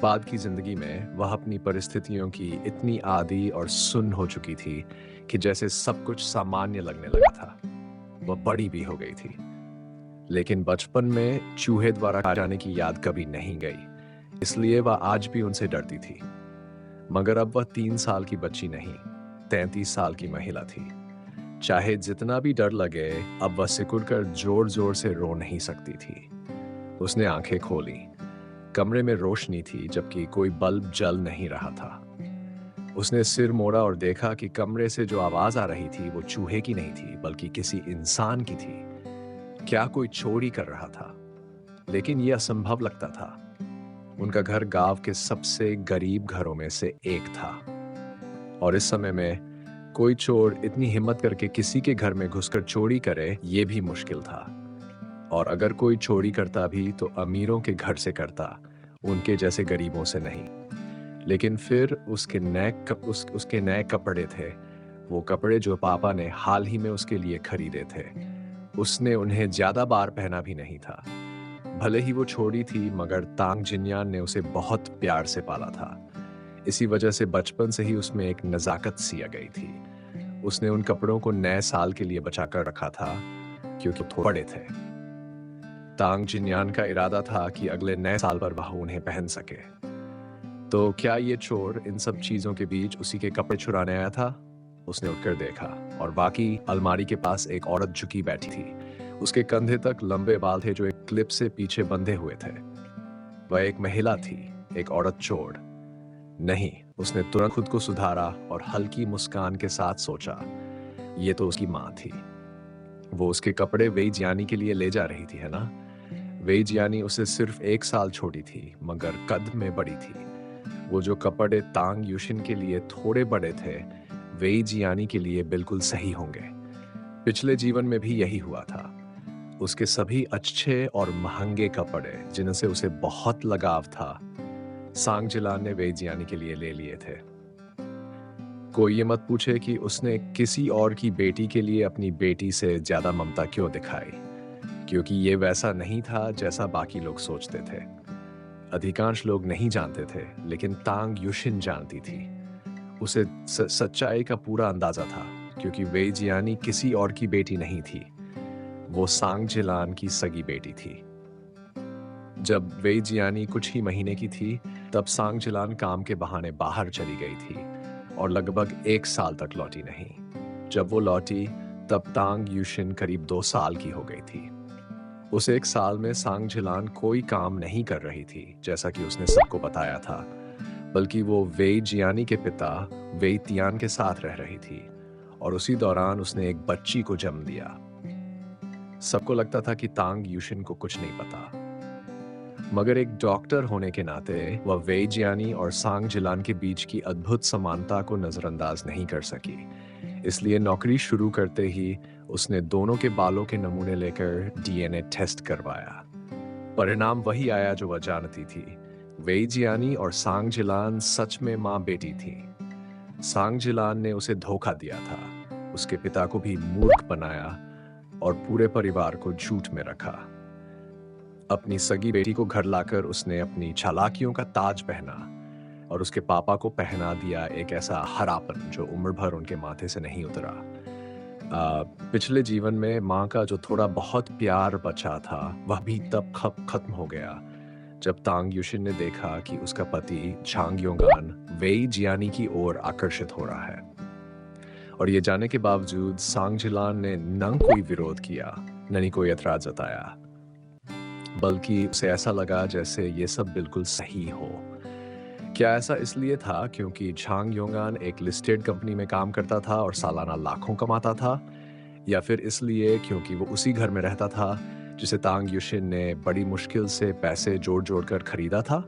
बाद की जिंदगी में वह अपनी परिस्थितियों की इतनी आदी और सुन्न हो चुकी थी कि जैसे सब कुछ सामान्य लगने लगा था। वह बड़ी भी हो गई थी, लेकिन बचपन में चूहे द्वारा खाए जाने की याद कभी नहीं गई, इसलिए वह आज भी उनसे डरती थी। मगर अब वह 3 साल की बच्ची नहीं, 33 साल की महिला थी। चाहे जितना भी डर लगे, अब वह सिकुड़कर जोर जोर से रो नहीं सकती थी। उसने आंखें खोली। कमरे में रोशनी थी, जबकि कोई बल्ब जल नहीं रहा था। उसने सिर मोड़ा और देखा कि कमरे से जो आवाज आ रही थी वो चूहे की नहीं थी, बल्कि किसी इंसान की थी। क्या कोई चोरी कर रहा था? लेकिन यह असंभव लगता था। उनका घर गांव के सबसे गरीब घरों में से एक था, और इस समय में कोई चोर इतनी हिम्मत करके किसी के घर में घुसकर चोरी करे, ये भी मुश्किल था। और अगर कोई चोरी करता भी तो अमीरों के घर से करता, उनके जैसे गरीबों से नहीं। लेकिन फिर उसके नए कपड़े थे, वो कपड़े जो पापा ने हाल ही में उसके लिए खरीदे थे। उसने उन्हें ज्यादा बार पहना भी नहीं था। भले ही वो छोटी थी, मगर तांग जिन्यान ने उसे बहुत प्यार से पाला था। इसी वजह से बचपन से ही उसमें एक नजाकत सी आ गई थी। उसने उन कपड़ों को नए साल के लिए बचाकर रखा था, क्योंकि थोड़े बड़े थे। तांग जिन्यान का इरादा था कि अगले नए साल पर वह उन्हें पहन सके। तो क्या ये चोर इन सब चीजों के बीच उसी के कपड़े चुराने आया था? उसने उठकर देखा, और बाकी अलमारी के पास एक औरत झुकी बैठी थी। उसके कंधे तक लंबे बाल थे जो एक क्लिप से पीछे बंधे हुए थे। वह एक महिला थी, एक औरत चोर नहीं। उसने तुरंत खुद को सुधारा और हल्की मुस्कान के साथ सोचा, ये तो उसकी माँ थी। वो उसके कपड़े वेई जियानी के लिए ले जा रही थी, है ना? वेई जियानी उसे सिर्फ 1 साल छोटी थी, मगर कद में बड़ी थी। वो जो कपड़े तांग यूशिन के लिए थोड़े बड़े थे, वेई जियानी के लिए बिल्कुल सही होंगे। पिछले जीवन में भी यही हुआ था। उसके सभी अच्छे और महंगे कपड़े, जिनसे उसे बहुत लगाव था, सांग जिलान ने वेई जियानी के लिए ले लिए थे। कोई ये मत पूछे कि उसने किसी और की बेटी के लिए अपनी बेटी से ज्यादा ममता क्यों दिखाई, क्योंकि ये वैसा नहीं था जैसा बाकी लोग सोचते थे। अधिकांश लोग नहीं जानते थे, लेकिन तांग यूशिन जानती थी। उसे सच्चाई का पूरा अंदाजा था, क्योंकि वेई जियानी किसी और की बेटी नहीं थी, वो सांग जिलान की सगी बेटी थी। जब वेई जियानी कुछ ही महीने की थी, तब सांग जिलान काम के बहाने बाहर चली गई थी और लगभग 1 साल तक लौटी नहीं। जब वो लौटी, तब तांग यूशिन करीब 2 साल की हो गई थी। उस 1 साल में सांग जिलान कोई काम नहीं कर रही थी, जैसा कि उसने सबको बताया था, बल्कि वो वेई जियानी के पिता वेई तियान के साथ रह रही थी, और उसी दौरान उसने एक बच्ची को जन्म दिया। सबको लगता था कि तांग यूशिन को कुछ नहीं पता, मगर एक डॉक्टर होने के नाते वह वेई जियानी और सांग जिलान के बीच की अद्भुत समानता को नजरअंदाज नहीं कर सकी। इसलिए नौकरी शुरू करते ही उसने दोनों के बालों के नमूने लेकर डीएनए टेस्ट करवाया। परिणाम वही आया जो वह जानती थी। वेई जियानी और सांग जिलान सच में माँ बेटी थी। सांग जिलान ने उसे धोखा दिया था, उसके पिता को भी मूर्ख बनाया और पूरे परिवार को झूठ में रखा। अपनी सगी बेटी को घर लाकर उसने अपनी चालाकियों का ताज पहना और उसके पापा को पहना दिया एक ऐसा हरापन जो उम्र भर उनके माथे से नहीं उतरा। पिछले जीवन में माँ का जो थोड़ा बहुत प्यार बचा था, वह भी तब खत्म हो गया जब तांग यूशिन ने देखा कि उसका पति झांग योंगान वेई जियानी की ओर आकर्षित हो रहा है। और ये जाने के बावजूद सांग जिलान ने न कोई विरोध किया, न ही कोई एतराज जताया, बल्कि उसे ऐसा लगा जैसे ये सब बिल्कुल सही हो। क्या ऐसा इसलिए था क्योंकि झांग योंगान एक लिस्टेड कंपनी में काम करता था और सालाना लाखों कमाता था, या फिर इसलिए क्योंकि वो उसी घर में रहता था जिसे तांग यूशिन ने बड़ी मुश्किल से पैसे जोड़ जोड़ कर खरीदा था?